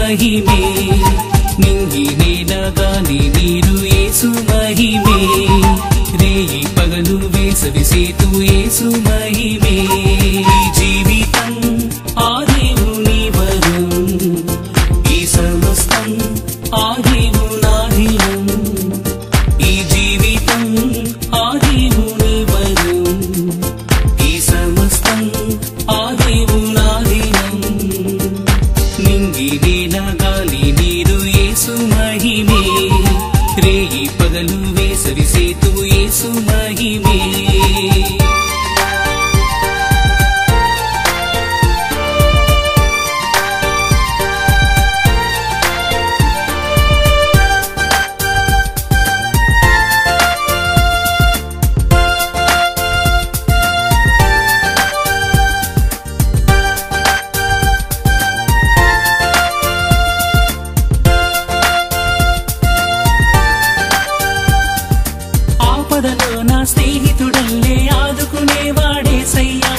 మహిమే నింగి నేల గాలి నీరు యేసు మహిమే రేయి పగలు వేసవి సేతు యేసు మహిమే జీవితం ఆ దేవుని వరం ఈ సమస్తం ఆ దేవునాధీనం ఈ జీవితం ఆ దేవుని వరం ఈ సమస్తం ఆ దేవునాధీనం నింగి నేల గాలి నీరు యేసు మహిమే రేయి పగలు వేసవి సేతు యేసు మహిమే నా స్నేహితుడల్లే ఆదుకునేవాడేసయ్యా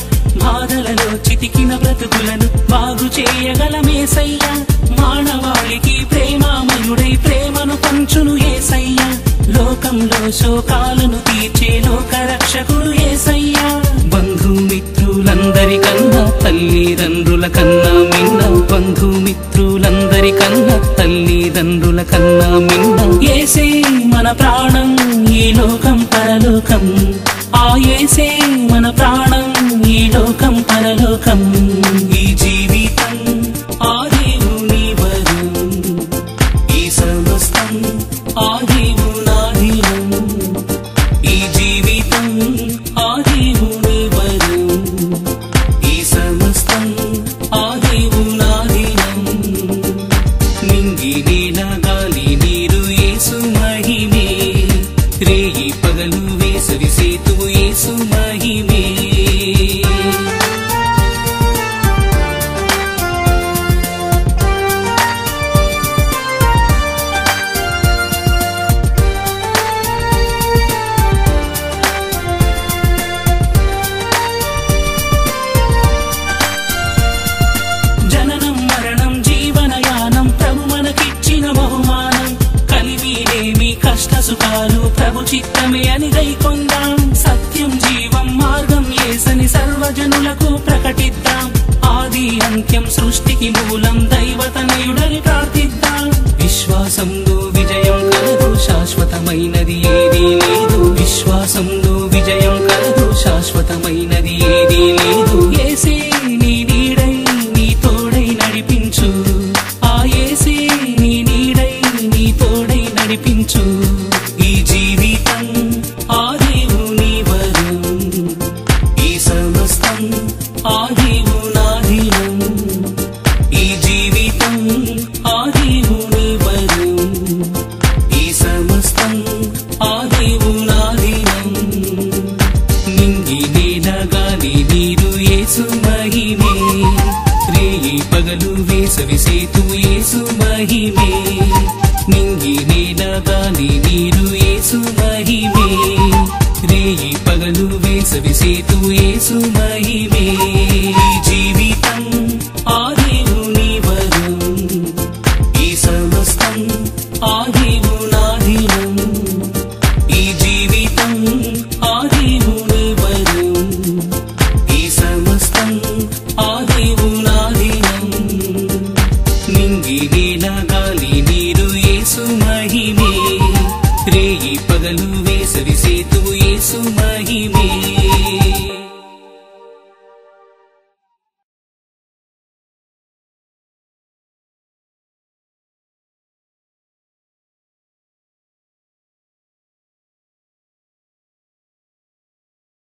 బాధలలో చితికిన బ్రతుకులను బాగు చేయగలమేసయ్యా మానవాళికి ప్రేమామయుడై ప్రేమను పంచును యేసయ్యా లోకంలో శోకాలను తీర్చే లోక రక్షకుడు యేసయ్యా బంధుమిత్రులందరికన్నా తల్లిదండ్రుల కన్నా మిన్న బంధుమిత్రులందరికన్నా తల్లిదండ్రుల కన్నా మిన్న యేసే మన ప్రాణం ఈ లోకం పరలోకం ఆ యేసే మన ప్రాణం ఈ లోకం పరలోకం ఈ జీవితం ఆ దేవుని వరం ఈ సమస్తం ఆ దేవునాధీనం ఈ జీవితం ఆ దేవుని వరం ఈ సమస్తం ఆ దేవునాధీనం నింగి నేల గాలి నీరు యేసు మహిమే రేయి పగలు వేసవి సేతు యేసు మహిమే జననం మరణం జీవనయానం ప్రభు మనకిచ్చిన బహుమానం కలిమిలేమి కష్ట సుఖాలు ప్రభు చిత్తమే అని గైకొందాం సత్యం జీవం మార్గం యేసని సర్వజనులకు ప్రకటిద్దాం ఆది అంత్యం సృష్టికి మూలం దైవతనయుడని ప్రార్థిద్దాం విశ్వాసంలో విజయం కలదు శాశ్వతమైనది ఏదీ లేదు విశ్వాసంలో విజయం కలదు శాశ్వతమైనది ఏదీ లేదు యేసే నీ నీడై నీ తోడై నడిపించు ఆ యేసే నీ నీడై నీ తోడై నడిపించు ఈ జీవితం ఆ దేవుని వరం ఈ సమస్తం ఆ దేవునాధీనం ఈ జీవితం ఆ దేవుని వరం ఈ సమస్తం ఆ దేవునాధీనం నింగి నేల గాలి నీరు యేసు మహిమే రేయి పగలు వేసవి సేతు యేసు మహిమే నింగి నేల గాలి నీరు యేసు మహిమే రేయి పగలు వేసవి సేతు యేసు మహిమే